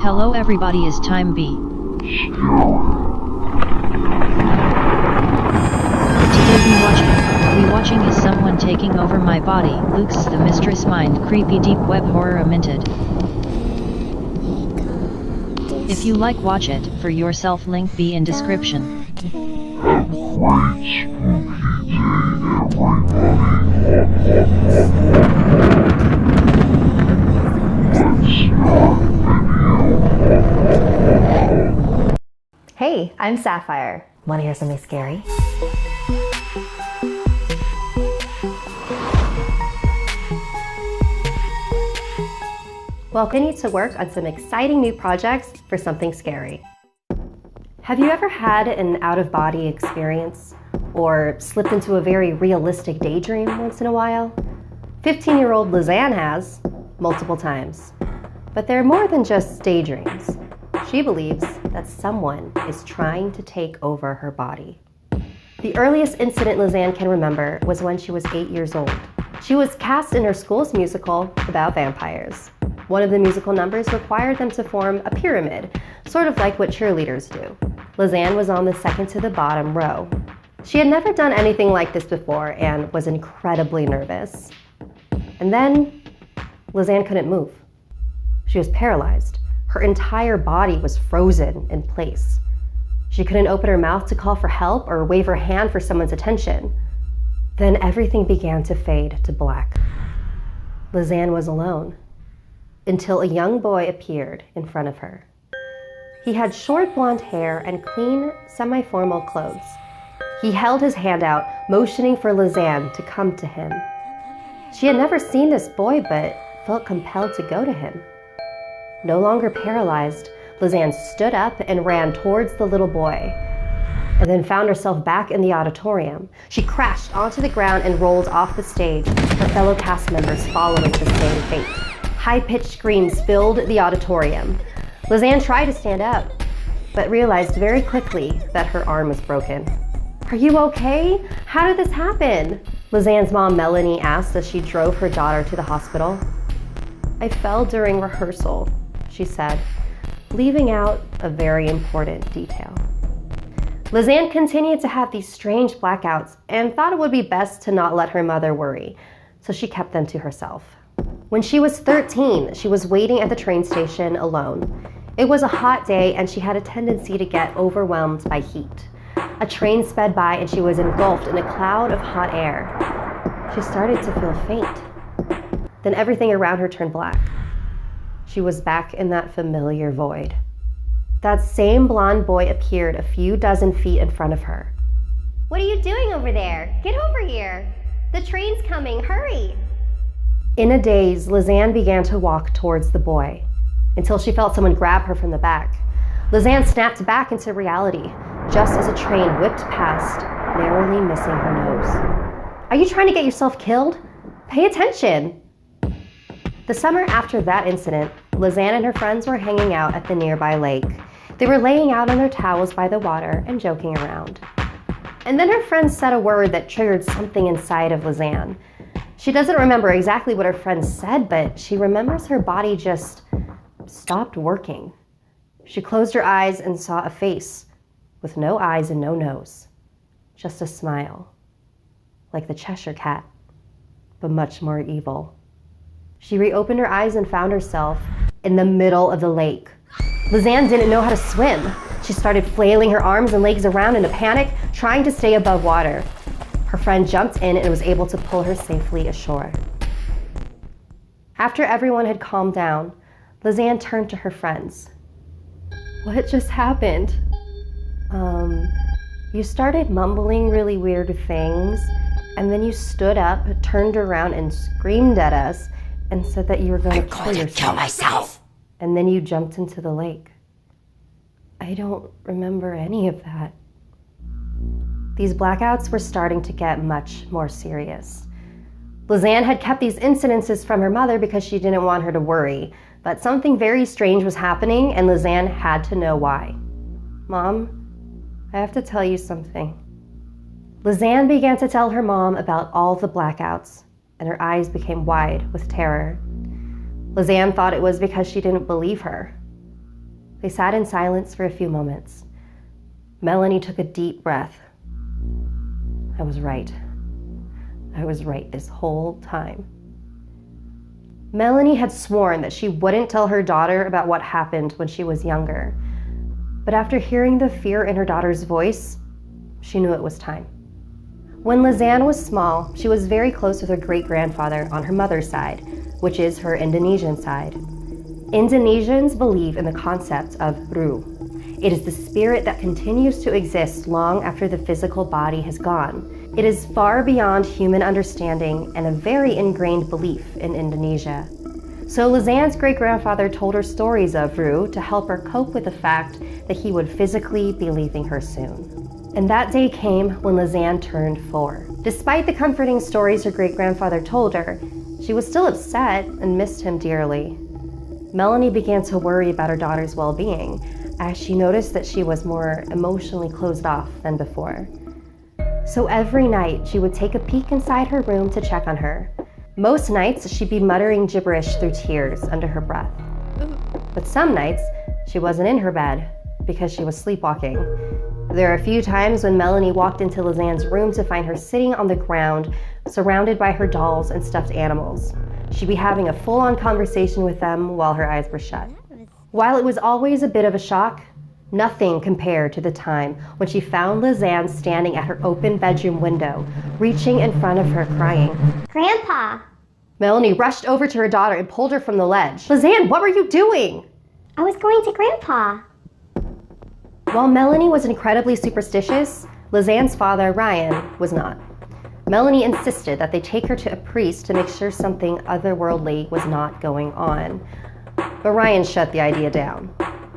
Hello everybody, is time B. Today we watching is someone taking over my body. Luke's the mistress mind, creepy deep web horror minted. If you like, watch it for yourself, link be in description. Hey, I'm Sapphire. Want to hear something scary? Well, I need to work on some exciting new projects for something scary. Have you ever had an out-of-body experience or slipped into a very realistic daydream once in a while? 15-year-old Lausanne has, multiple times. But they're more than just daydreams. She believes that someone is trying to take over her body. The earliest incident Lausanne can remember was when she was 8 years old. She was cast in her school's musical about vampires. One of the musical numbers required them to form a pyramid, sort of like what cheerleaders do. Lausanne was on the second to the bottom row. She had never done anything like this before and was incredibly nervous. And then, Lausanne couldn't move. She was paralyzed. Her entire body was frozen in place. She couldn't open her mouth to call for help or wave her hand for someone's attention. Then everything began to fade to black. Lausanne was alone, until a young boy appeared in front of her. He had short blonde hair and clean, semi-formal clothes. He held his hand out, motioning for Lausanne to come to him. She had never seen this boy, but felt compelled to go to him. No longer paralyzed, Lausanne stood up and ran towards the little boy, and then found herself back in the auditorium. She crashed onto the ground and rolled off the stage, her fellow cast members following the same fate. High-pitched screams filled the auditorium. Lausanne tried to stand up, but realized very quickly that her arm was broken. "Are you okay? How did this happen?" Lausanne's mom, Melanie, asked as she drove her daughter to the hospital. "I fell during rehearsal," she said, leaving out a very important detail. Lausanne continued to have these strange blackouts and thought it would be best to not let her mother worry, so she kept them to herself. When she was 13, she was waiting at the train station alone. It was a hot day and she had a tendency to get overwhelmed by heat. A train sped by and she was engulfed in a cloud of hot air. She started to feel faint. Then everything around her turned black. She was back in that familiar void. That same blonde boy appeared a few dozen feet in front of her. "What are you doing over there? Get over here! The train's coming, hurry!" In a daze, Lausanne began to walk towards the boy, until she felt someone grab her from the back. Lausanne snapped back into reality, just as a train whipped past, narrowly missing her nose. "Are you trying to get yourself killed? Pay attention!" The summer after that incident, Lausanne and her friends were hanging out at the nearby lake. They were laying out on their towels by the water and joking around. And then her friends said a word that triggered something inside of Lausanne. She doesn't remember exactly what her friends said, but she remembers her body just stopped working. She closed her eyes and saw a face with no eyes and no nose, just a smile, like the Cheshire Cat, but much more evil. She reopened her eyes and found herself in the middle of the lake. Lausanne didn't know how to swim. She started flailing her arms and legs around in a panic, trying to stay above water. Her friend jumped in and was able to pull her safely ashore. After everyone had calmed down, Lausanne turned to her friends. "What just happened?" You started mumbling really weird things, and then you stood up, turned around, and screamed at us, and said that you were going to kill yourself. Kill myself. And then you jumped into the lake. "I don't remember any of that." These blackouts were starting to get much more serious. Lausanne had kept these incidences from her mother because she didn't want her to worry, but something very strange was happening and Lausanne had to know why. "Mom, I have to tell you something." Lausanne began to tell her mom about all the blackouts, and her eyes became wide with terror. Lausanne thought it was because she didn't believe her. They sat in silence for a few moments. Melanie took a deep breath. I was right. I was right this whole time. Melanie had sworn that she wouldn't tell her daughter about what happened when she was younger. But after hearing the fear in her daughter's voice, she knew it was time. When Lausanne was small, she was very close with her great-grandfather on her mother's side, which is her Indonesian side. Indonesians believe in the concept of Ru. It is the spirit that continues to exist long after the physical body has gone. It is far beyond human understanding and a very ingrained belief in Indonesia. So Lausanne's great-grandfather told her stories of Ru to help her cope with the fact that he would physically be leaving her soon. And that day came when Lausanne turned 4. Despite the comforting stories her great-grandfather told her, she was still upset and missed him dearly. Melanie began to worry about her daughter's well-being, as she noticed that she was more emotionally closed off than before. So every night, she would take a peek inside her room to check on her. Most nights, she'd be muttering gibberish through tears under her breath. But some nights, she wasn't in her bed because she was sleepwalking. There are a few times when Melanie walked into Lausanne's room to find her sitting on the ground, surrounded by her dolls and stuffed animals. She'd be having a full-on conversation with them while her eyes were shut. While it was always a bit of a shock, nothing compared to the time when she found Lausanne standing at her open bedroom window, reaching in front of her crying. Grandpa! Melanie rushed over to her daughter and pulled her from the ledge. Lausanne, what were you doing? I was going to Grandpa. While Melanie was incredibly superstitious, Lausanne's father, Ryan, was not. Melanie insisted that they take her to a priest to make sure something otherworldly was not going on. But Ryan shut the idea down.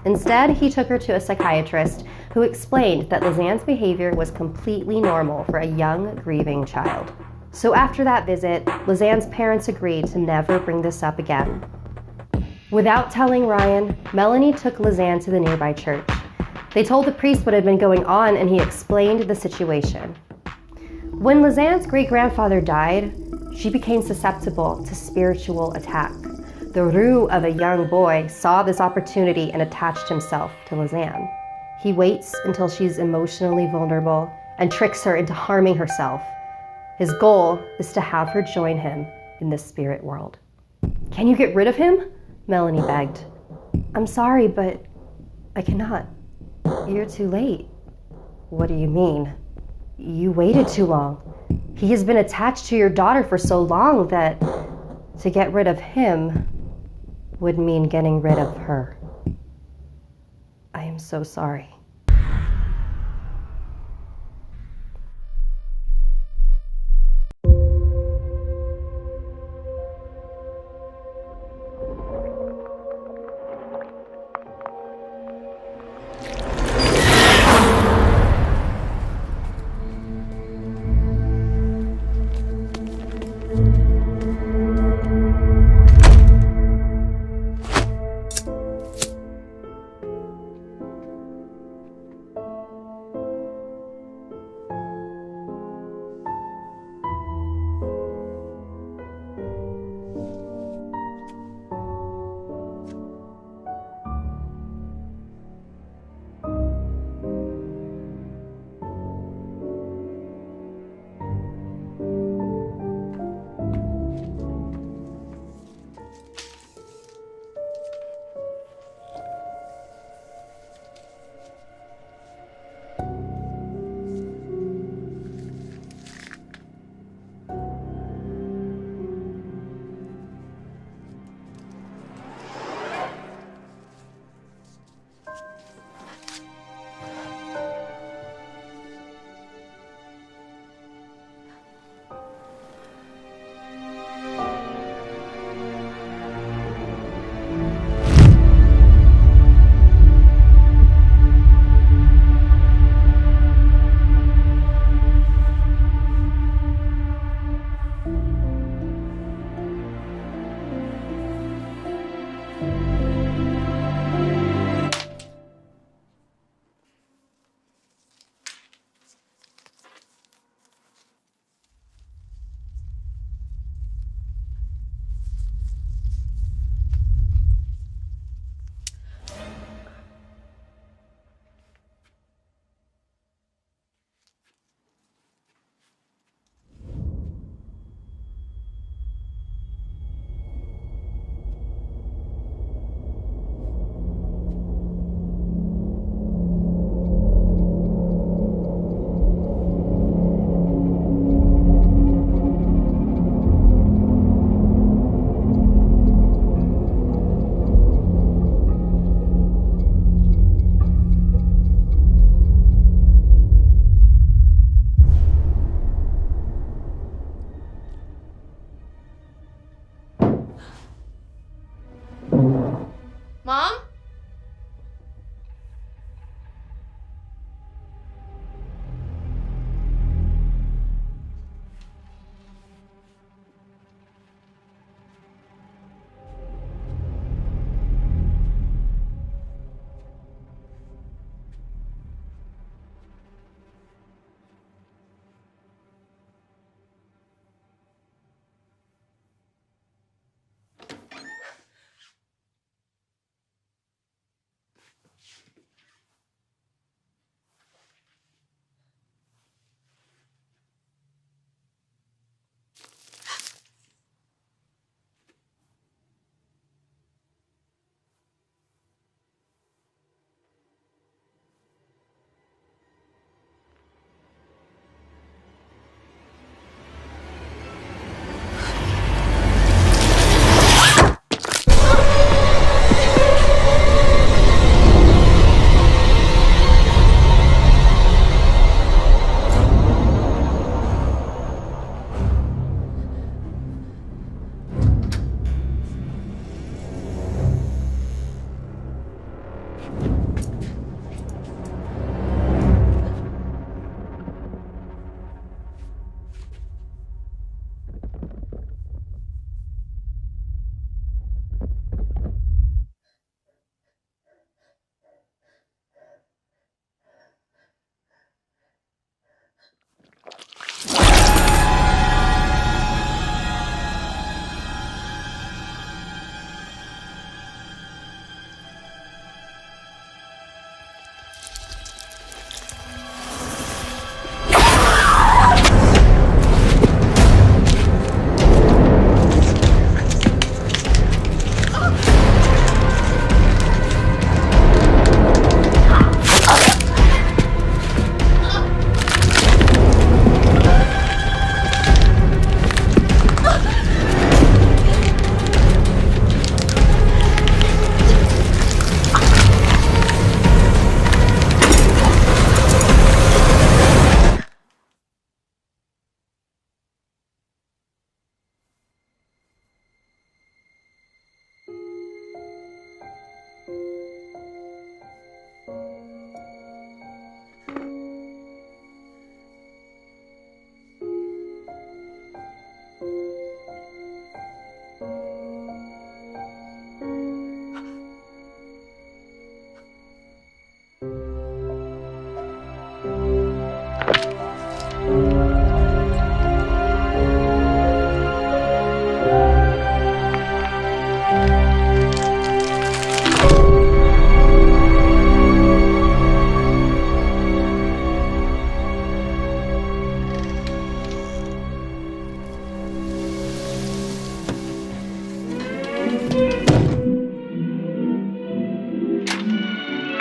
Instead, he took her to a psychiatrist who explained that Lausanne's behavior was completely normal for a young, grieving child. So after that visit, Lausanne's parents agreed to never bring this up again. Without telling Ryan, Melanie took Lausanne to the nearby church. They told the priest what had been going on, and he explained the situation. When Lausanne's great-grandfather died, she became susceptible to spiritual attack. The Ru of a young boy saw this opportunity and attached himself to Lausanne. He waits until she's emotionally vulnerable and tricks her into harming herself. His goal is to have her join him in the spirit world. Can you get rid of him? Melanie begged. I'm sorry, but I cannot. You're too late. What do you mean? You waited too long. He has been attached to your daughter for so long that to get rid of him would mean getting rid of her. I am so sorry.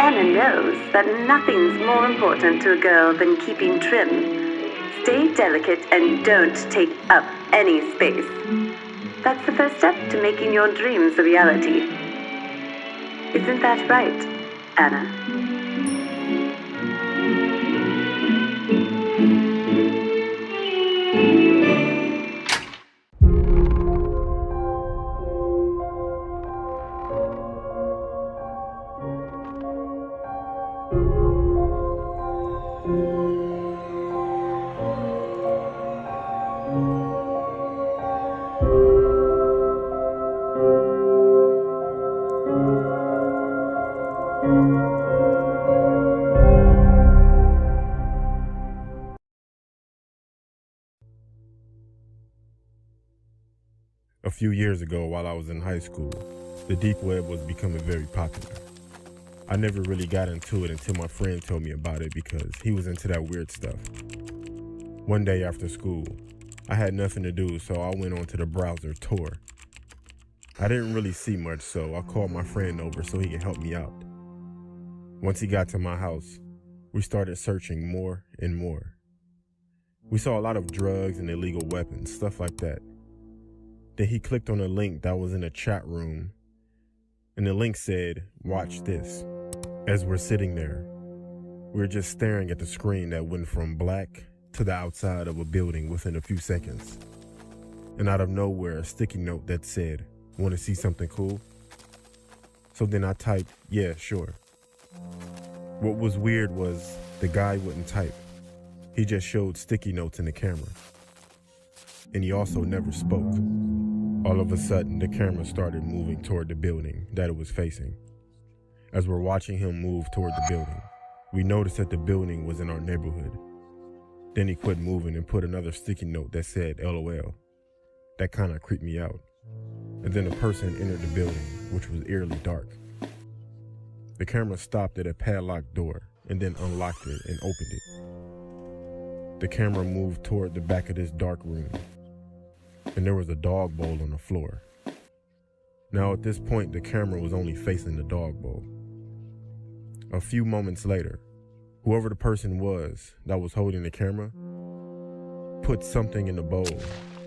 Anna knows that nothing's more important to a girl than keeping trim. Stay delicate and don't take up any space. That's the first step to making your dreams a reality. Isn't that right, Anna? A few years ago, while I was in high school, the deep web was becoming very popular. I never really got into it until my friend told me about it because he was into that weird stuff. One day after school, I had nothing to do, so I went onto the browser Tor. I didn't really see much, so I called my friend over so he could help me out. Once he got to my house, we started searching more and more. We saw a lot of drugs and illegal weapons, stuff like that. Then he clicked on a link that was in a chat room, and the link said, "Watch this." As we're sitting there, we're just staring at the screen that went from black to the outside of a building within a few seconds. And out of nowhere, a sticky note that said, "Want to see something cool?" So then I typed, "Yeah, sure." What was weird was the guy wouldn't type. He just showed sticky notes in the camera. And he also never spoke. All of a sudden, the camera started moving toward the building that it was facing. As we're watching him move toward the building, we noticed that the building was in our neighborhood. Then he quit moving and put another sticky note that said LOL. That kind of creeped me out. And then a person entered the building, which was eerily dark. The camera stopped at a padlocked door and then unlocked it and opened it. The camera moved toward the back of this dark room, and there was a dog bowl on the floor. Now at this point, the camera was only facing the dog bowl. A few moments later, whoever the person was that was holding the camera put something in the bowl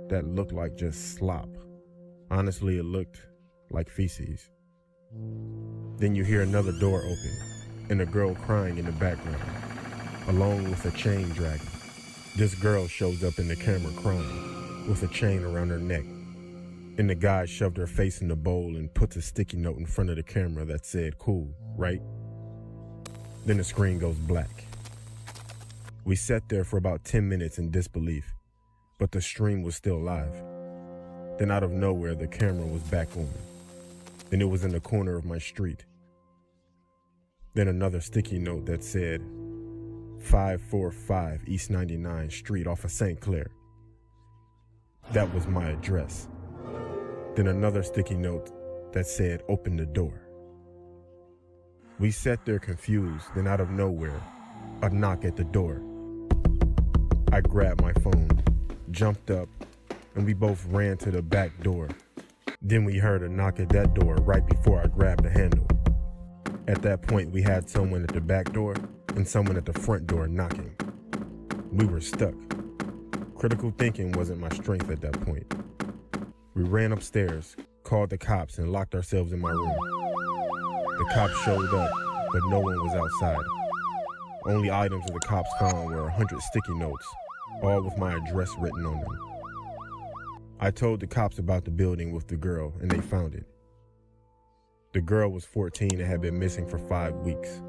that looked like just slop. Honestly, it looked like feces. Then you hear another door open and a girl crying in the background, along with a chain dragging. This girl shows up in the camera crying, with a chain around her neck. And the guy shoved her face in the bowl and puts a sticky note in front of the camera that said, "Cool, right?" Then the screen goes black. We sat there for about 10 minutes in disbelief, but the stream was still live. Then out of nowhere, the camera was back on, and it was in the corner of my street. Then another sticky note that said, 545 East 99th Street off of St. Clair. That was my address. Then another sticky note that said, "Open the door." We sat there confused, then out of nowhere, a knock at the door. I grabbed my phone, jumped up, and we both ran to the back door. Then we heard a knock at that door right before I grabbed the handle. At that point, we had someone at the back door and someone at the front door knocking. We were stuck. Critical thinking wasn't my strength at that point. We ran upstairs, called the cops, and locked ourselves in my room. The cops showed up, but no one was outside. Only items that the cops found were 100 sticky notes, all with my address written on them. I told the cops about the building with the girl, and they found it. The girl was 14 and had been missing for 5 weeks.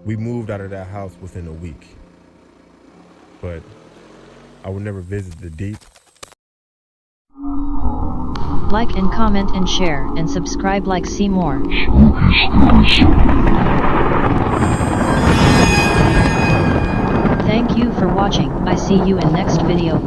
We moved out of that house within a week. But I would never visit the deep. Like and comment and share and subscribe, like see more. Thank you for watching. I see you in next video.